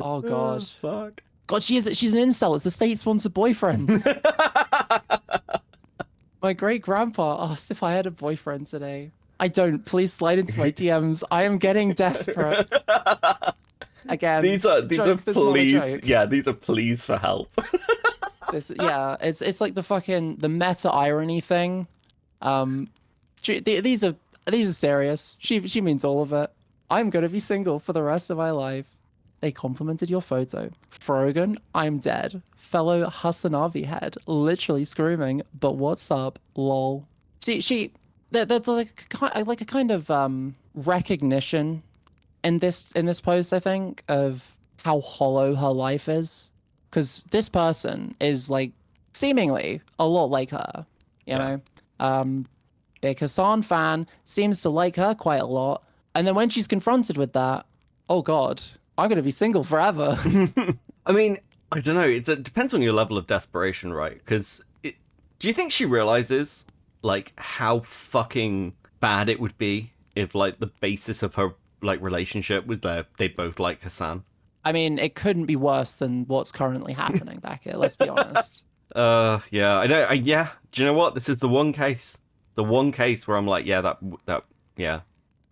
Oh god. Oh, fuck. God, she's an incel. It's the state-sponsored boyfriends. My great-grandpa asked if I had a boyfriend today. I don't. Please slide into my DMs. I am getting desperate. Again, these are pleas. Yeah, these are pleas for help. It's like the meta irony thing. These are These are serious. She means all of it. I'm gonna be single for the rest of my life. They complimented your photo. Frogan, I'm dead. Fellow Hasanavi head, literally screaming, but what's up, lol. There's like a kind of recognition in this post, I think, of how hollow her life is. Because this person is like seemingly a lot like her, you know? Big Hassan fan, seems to like her quite a lot. And then when she's confronted with that, oh God, I'm going to be single forever. I mean, I don't know. It depends on your level of desperation, right? Because do you think she realizes, like, how fucking bad it would be if, like, the basis of her, like, relationship was they both like Hassan? I mean, it couldn't be worse than what's currently happening back here, let's be honest. Yeah, I know. Yeah, do you know what? This is the one case where I'm like, yeah, that, yeah.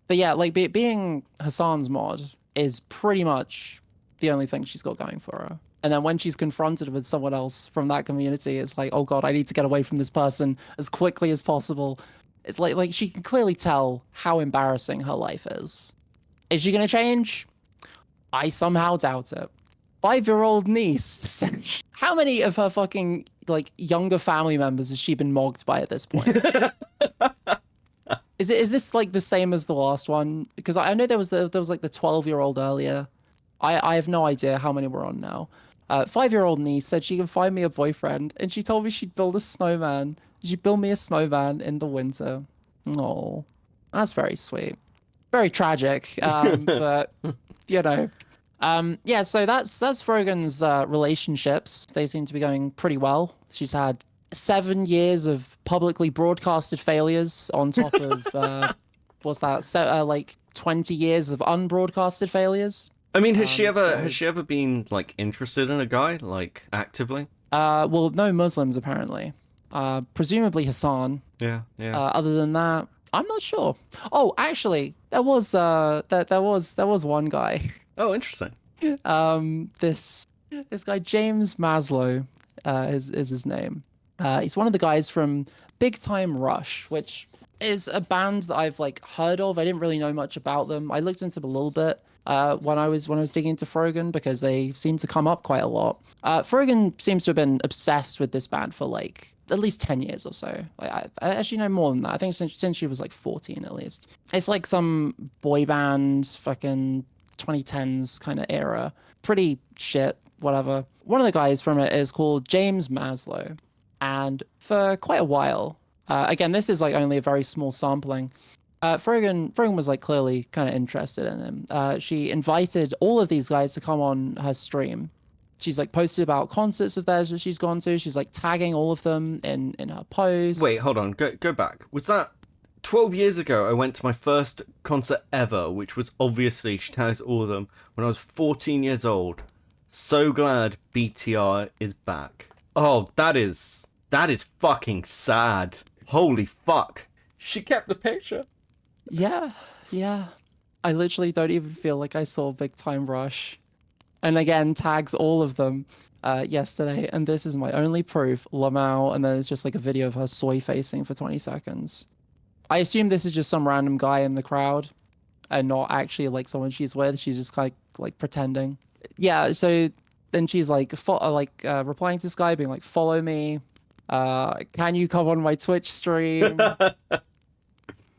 But yeah, like, being Hassan's mod is pretty much the only thing she's got going for her. And then when she's confronted with someone else from that community, it's like, oh God, I need to get away from this person as quickly as possible. It's like she can clearly tell how embarrassing her life is. Is she going to change? I somehow doubt it. 5-year-old niece. How many of her fucking, like, younger family members has she been mogged by at this point? Is this like the same as the last one? Because I know there was like the 12-year-old earlier. I have no idea how many we're on now. 5-year-old niece said she can find me a boyfriend, and she told me she'd build a snowman. She'd build me a snowman in the winter. Oh, that's very sweet. Very tragic, but you know. Yeah, so that's Frogan's relationships. They seem to be going pretty well. She's had 7 years of publicly broadcasted failures on top of what's that? Like 20 years of unbroadcasted failures. I mean, has she ever been, like, interested in a guy, like, actively? Well, no Muslims apparently. Presumably Hassan. Yeah. Other than that, I'm not sure. Oh, actually, there was one guy. Oh, interesting. This guy James Maslow is his name. He's one of the guys from Big Time Rush, which is a band that I've, like, heard of. I didn't really know much about them. I looked into them a little bit when I was digging into Frogan, because they seem to come up quite a lot. Frogan seems to have been obsessed with this band for, like, at least 10 years or so. Like, I actually know more than that. I think since she was like 14 at least. It's like some boy band, fucking 2010s kind of era. Pretty shit, whatever. One of the guys from it is called James Maslow. And for quite a while, again, this is like only a very small sampling, Frogan was like clearly kind of interested in him. She invited all of these guys to come on her stream. She's like posted about concerts of theirs that she's gone to. She's like tagging all of them in her posts. Wait, hold on. Go back. Was that 12 years ago? I went to my first concert ever, which was obviously, she tags all of them, when I was 14 years old. So glad BTR is back. Oh, that is fucking sad. Holy fuck. She kept the picture. Yeah. I literally don't even feel like I saw Big Time Rush. And again, tags all of them yesterday. And this is my only proof. Lamau, and then it's just like a video of her soy facing for 20 seconds. I assume this is just some random guy in the crowd and not actually like someone she's with. She's just like pretending. Yeah, so then she's like replying to this guy being like, follow me. Can you come on my Twitch stream?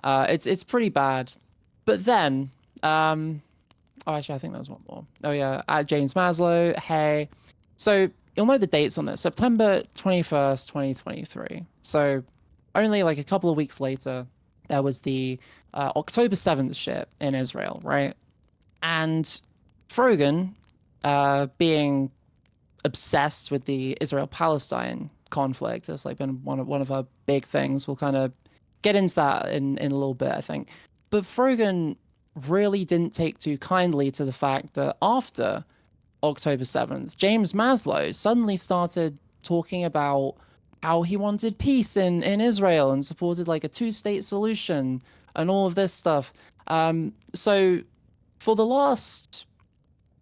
It's pretty bad. But then, oh, actually, I think there's one more. Oh, yeah, at James Maslow. Hey. So you'll know the dates on this. September 21st, 2023. So only like a couple of weeks later, there was the October 7th shit in Israel, right? And Frogan, being obsessed with the Israel-Palestine conflict, has like been one of her big things. We'll kind of get into that in a little bit, I think. But Frogan really didn't take too kindly to the fact that after October 7th, James Maslow suddenly started talking about how he wanted peace in Israel and supported like a 2-state solution and all of this stuff. So for the last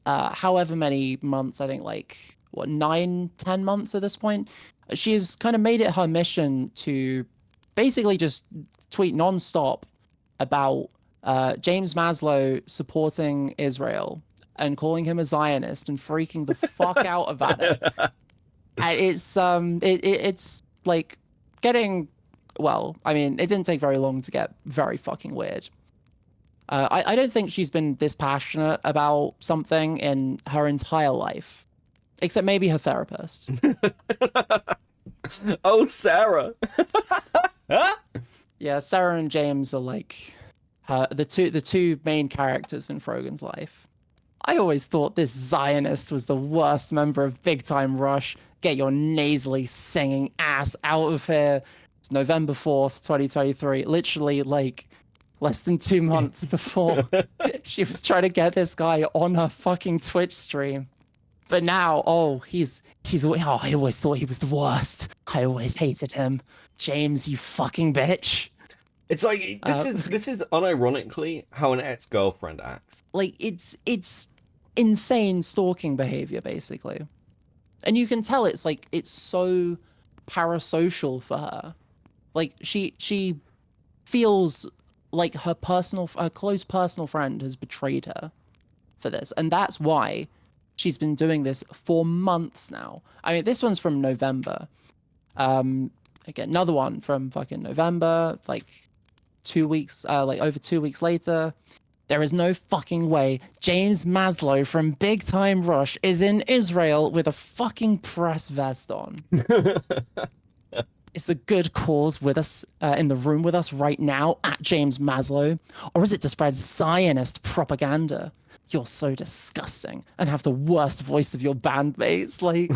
however many months, I think like 9-10 months at this point, she's kind of made it her mission to basically just tweet nonstop about James Maslow supporting Israel and calling him a Zionist and freaking the fuck out about it. And it's like getting, well, I mean, it didn't take very long to get very fucking weird. I don't think she's been this passionate about something in her entire life, except maybe her therapist. Old Sarah. Yeah, Sarah and James are like the two main characters in Frogan's life. I always thought this Zionist was the worst member of Big Time Rush. Get your nasally singing ass out of here. It's November 4th, 2023. Literally, like, less than 2 months before she was trying to get this guy on her fucking Twitch stream. But now, I always thought he was the worst. I always hated him. James, you fucking bitch. It's like this is unironically how an ex-girlfriend acts. Like, it's insane stalking behavior, basically. And you can tell it's like it's so parasocial for her. Like she feels like her close personal friend has betrayed her for this, and that's why she's been doing this for months now. I mean, this one's from November. Again, another one from fucking November, like 2 weeks, like over 2 weeks later. There is no fucking way James Maslow from Big Time Rush is in Israel with a fucking press vest on. Is the good cause with us in the room with us right now at James Maslow? Or is it to spread Zionist propaganda? You're so disgusting and have the worst voice of your bandmates. Like,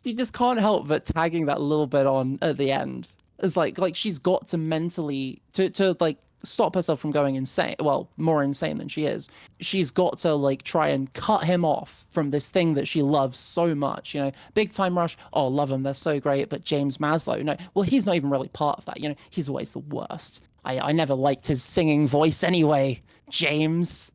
you just can't help but tagging that little bit on at the end. It's like she's got to mentally, to like, stop herself from going insane, well, more insane than she is. She's got to like try and cut him off from this thing that she loves so much. You know, Big Time Rush, oh, love them, they're so great. But James Maslow, no, well, he's not even really part of that. You know, he's always the worst. I never liked his singing voice anyway, James.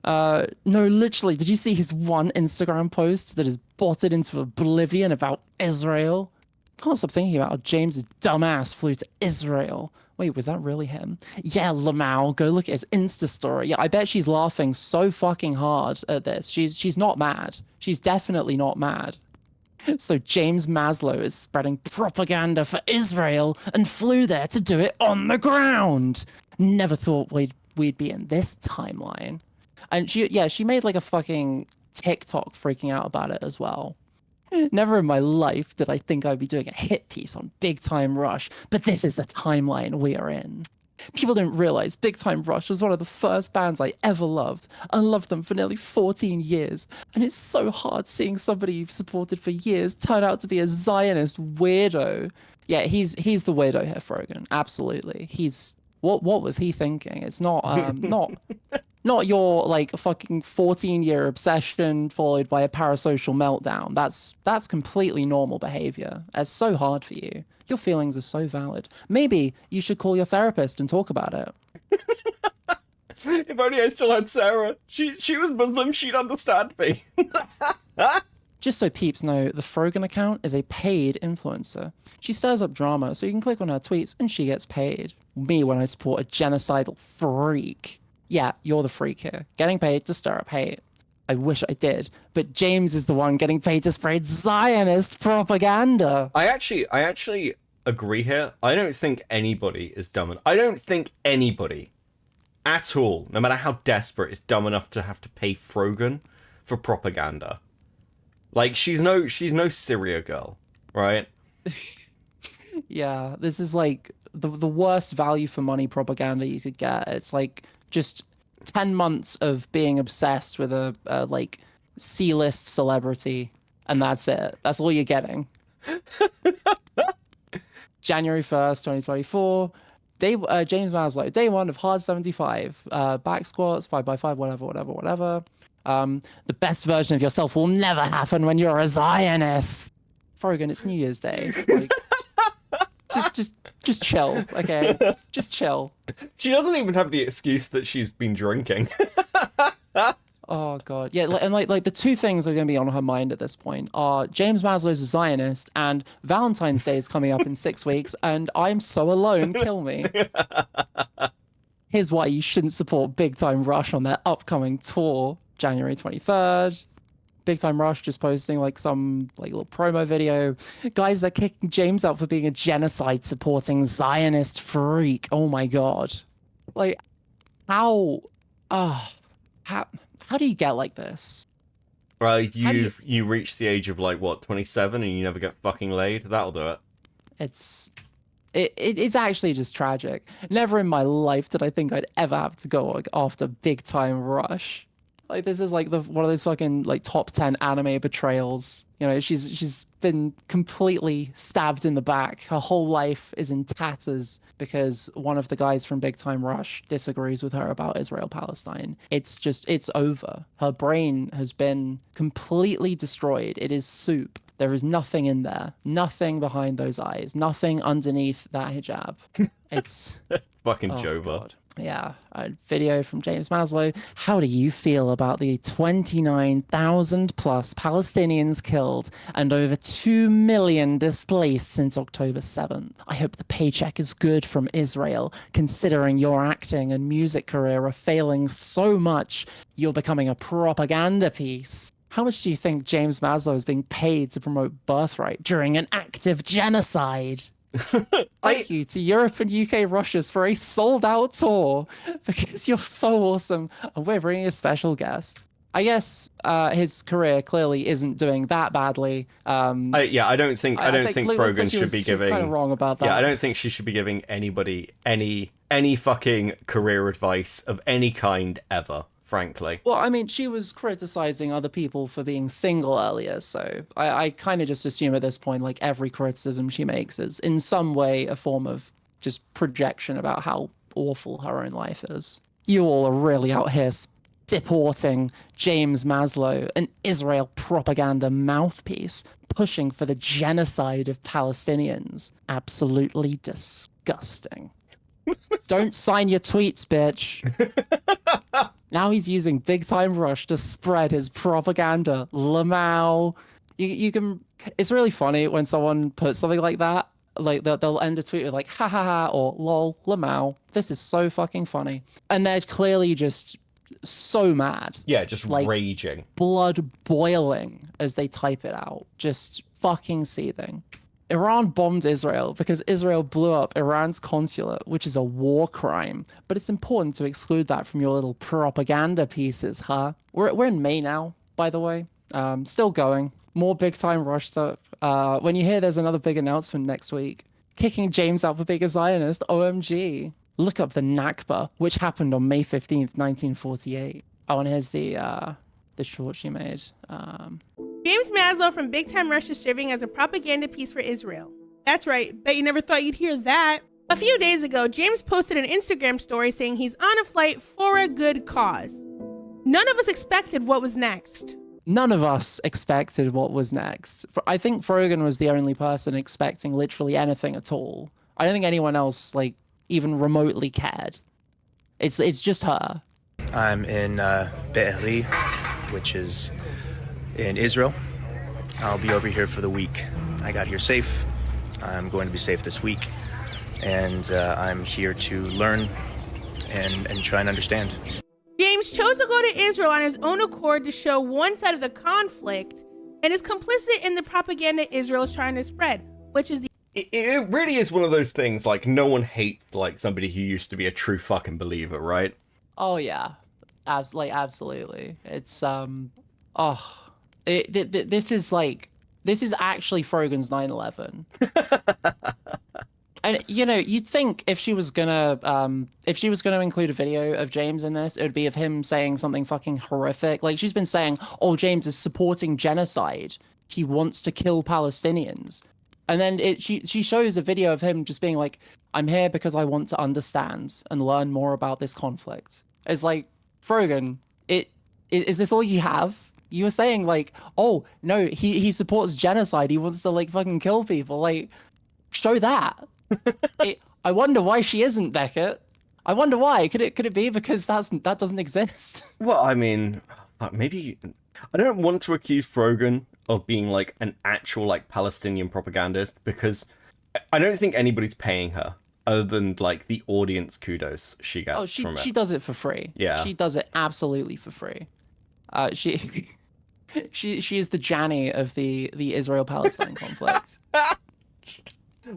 No, literally, did you see his one Instagram post that is botted into oblivion about Israel? Can't stop thinking about how James's dumbass flew to Israel. Wait, was that really him? Yeah, Lamau, go look at his Insta story. Yeah, I bet she's laughing so fucking hard at this. She's not mad. She's definitely not mad. So James Maslow is spreading propaganda for Israel and flew there to do it on the ground. Never thought we'd be in this timeline. And she made like a fucking TikTok freaking out about it as well. Never in my life did I think I'd be doing a hit piece on Big Time Rush, but this is the timeline we are in. People don't realize Big Time Rush was one of the first bands I ever loved. I loved them for nearly 14 years, and it's so hard seeing somebody you've supported for years turn out to be a Zionist weirdo. Yeah, he's the weirdo here, Frogan. Absolutely. What was he thinking? It's not not your like fucking 14-year obsession followed by a parasocial meltdown. That's completely normal behavior. It's so hard for you. Your feelings are so valid. Maybe you should call your therapist and talk about it. If only I still had Sarah. She was Muslim, she'd understand me. Just so peeps know, the Frogan account is a paid influencer. She stirs up drama, so you can click on her tweets and she gets paid. Me when I support a genocidal freak. Yeah, you're the freak here. Getting paid to stir up hate. I wish I did, but James is the one getting paid to spread Zionist propaganda. I actually agree here. I don't think anybody is dumb. I don't think anybody at all, no matter how desperate, is dumb enough to have to pay Frogan for propaganda. Like, she's no Syria girl, right? Yeah, this is like the worst value for money propaganda you could get. It's like just 10 months of being obsessed with a like C-list celebrity, and that's it. That's all you're getting. January 1st, 2024. James Maslow, day 1 of hard 75. Back squats, 5x5, whatever. The best version of yourself will never happen when you're a Zionist. Frogan, it's New Year's Day. Like, just chill, okay? Just chill. She doesn't even have the excuse that she's been drinking. Oh god, yeah, and like the two things that are going to be on her mind at this point are James Maslow's a Zionist and Valentine's Day is coming up in 6 weeks, and I'm so alone. Kill me. Here's why you shouldn't support Big Time Rush on their upcoming tour, January 23rd. Big Time Rush just posting like some like little promo video. Guys, they're kicking James out for being a genocide supporting Zionist freak. Oh my god. Like how how do you get like this? Right, How do you reach the age of like what, 27 and you never get fucking laid? That'll do it. It's actually just tragic. Never in my life did I think I'd ever have to go like, after Big Time Rush. Like this is like one of those fucking like top 10 anime betrayals. You know, she's been completely stabbed in the back. Her whole life is in tatters because one of the guys from Big Time Rush disagrees with her about Israel Palestine. It's over. Her brain has been completely destroyed. It is soup. There is nothing in there. Nothing behind those eyes. Nothing underneath that hijab. It's Fucking oh, Jova. God. Yeah, a video from James Maslow. How do you feel about the 29,000 plus Palestinians killed and over 2 million displaced since October 7th? I hope the paycheck is good from Israel, considering your acting and music career are failing so much, you're becoming a propaganda piece. How much do you think James Maslow is being paid to promote Birthright during an active genocide? Thank you to Europe and UK Rushers for a sold-out tour because you're so awesome and we're bringing a special guest. I guess his career clearly isn't doing that badly. I don't think Frogan should be She giving. was kind of wrong about that. Yeah, I don't think she should be giving anybody any fucking career advice of any kind ever. Frankly. Well, I mean, she was criticizing other people for being single earlier, so I kind of just assume at this point, like, every criticism she makes is in some way a form of just projection about how awful her own life is. You all are really out here supporting James Maslow, an Israel propaganda mouthpiece, pushing for the genocide of Palestinians. Absolutely disgusting. Don't sign your tweets, bitch. Now he's using Big Time Rush to spread his propaganda. Lamau. You can. It's really funny when someone puts something like that. Like they'll end a tweet with like ha ha ha or lol Lamau. This is so fucking funny, and they're clearly just so mad. Yeah, just like, raging. Blood boiling as they type it out. Just fucking seething. Iran bombed Israel because Israel blew up Iran's consulate, which is a war crime. But it's important to exclude that from your little propaganda pieces, huh? We're in May now, by the way. Still going. More Big Time Rush stuff. When you hear there's another big announcement next week, kicking James out for being a Zionist, OMG. Look up the Nakba, which happened on May 15th, 1948. Oh, and here's the short she made. James Maslow from Big Time Rush is serving as a propaganda piece for Israel. That's right. Bet you never thought you'd hear that. A few days ago, James posted an Instagram story saying he's on a flight for a good cause. None of us expected what was next. None of us expected what was next. I think Frogan was the only person expecting literally anything at all. I don't think anyone else, like, even remotely cared. It's just her. I'm in Be'eri, which is in Israel. I'll be over here for the week. I got here safe. I'm going to be safe this week. And I'm here to learn and try and understand. James chose to go to Israel on his own accord to show one side of the conflict and is complicit in the propaganda Israel is trying to spread, which is the... It really is one of those things, like, no one hates, like, somebody who used to be a true fucking believer, right? Oh, yeah. Absolutely. It's, this is actually Frogan's 9/11. And you know, you'd think if she was gonna include a video of James in this, it would be of him saying something fucking horrific. Like she's been saying, "Oh, James is supporting genocide. He wants to kill Palestinians." And then she shows a video of him just being like, "I'm here because I want to understand and learn more about this conflict." It's like, Frogan, is this all you have? You were saying like, "Oh no, he supports genocide. He wants to like fucking kill people." Like, show that. I wonder why she isn't, Beckett. I wonder why. Could it be because that doesn't exist? Well, I mean, maybe I don't want to accuse Frogan of being like an actual like Palestinian propagandist because I don't think anybody's paying her other than like the audience kudos she gets Oh, from she it. does it for free. Yeah. She does it absolutely for free. She she is the Janny of the Israel-Palestine conflict.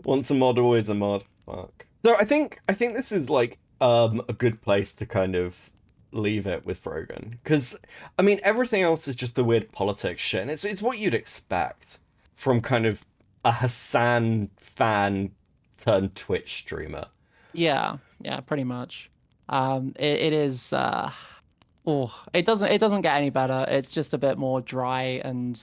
Once a mod, always a mod. Fuck. So I think this is like a good place to kind of leave it with Frogan, because I mean everything else is just the weird politics shit, and it's what you'd expect from kind of a Hassan fan turned Twitch streamer. Yeah, pretty much. It is. It doesn't get any better. It's just a bit more dry and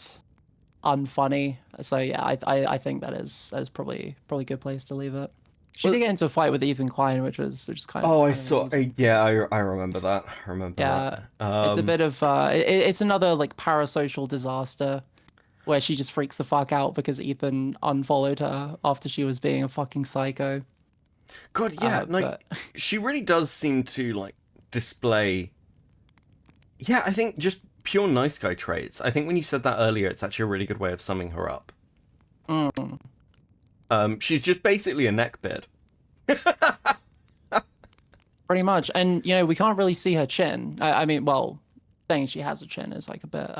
unfunny. So yeah, I think that is probably a good place to leave it. She did get into a fight with Ethan Klein, which was kind of. Oh, I kind of saw. amusing. I remember that. I remember Yeah, that. it's a bit of it's another like parasocial disaster where she just freaks the fuck out because Ethan unfollowed her after she was being a fucking psycho. God, yeah, like But she really does seem to like display. Yeah, I think just pure nice guy traits. I think when you said that earlier, it's actually a really good way of summing her up. She's just basically a neckbeard. pretty much, and you know we can't really see her chin. I mean, well, saying she has a chin is like a bit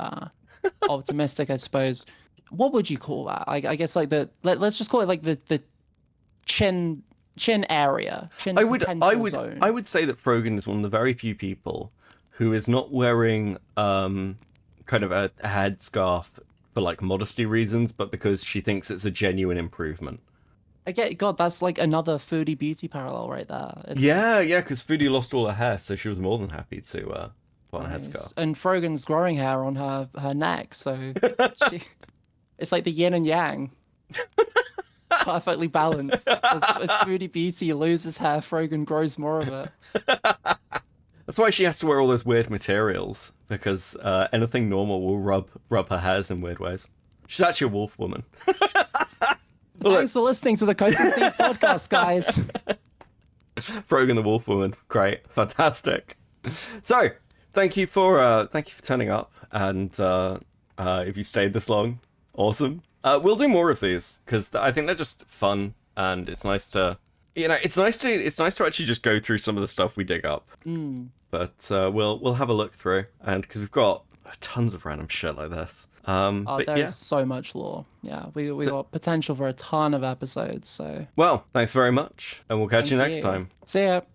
optimistic, I suppose. What would you call that? I guess like let's just call it like the chin area. Chin potential zone. I would say that Frogan is one of the very few people who is not wearing kind of a headscarf for like modesty reasons, but because she thinks it's a genuine improvement. I get God, that's like another Foodie Beauty parallel right there. Yeah, because Foodie lost all her hair, so she was more than happy to put on a headscarf. And Frogan's growing hair on her neck, so it's like the yin and yang. Perfectly balanced. As Foodie Beauty loses hair, Frogan grows more of it. That's why she has to wear all those weird materials, because anything normal will rub her hairs in weird ways. She's actually a wolf woman. Thanks for listening to the Coke and Seed podcast, guys. Frogan the wolf woman, great, fantastic. So, thank you for turning up, and if you stayed this long, awesome. We'll do more of these because I think they're just fun, and it's nice to, it's nice to actually just go through some of the stuff we dig up. But we'll have a look through, and because we've got tons of random shit like this. There's so much lore. Yeah, we got potential for a ton of episodes. So well, thanks very much, and we'll catch you next time. See ya.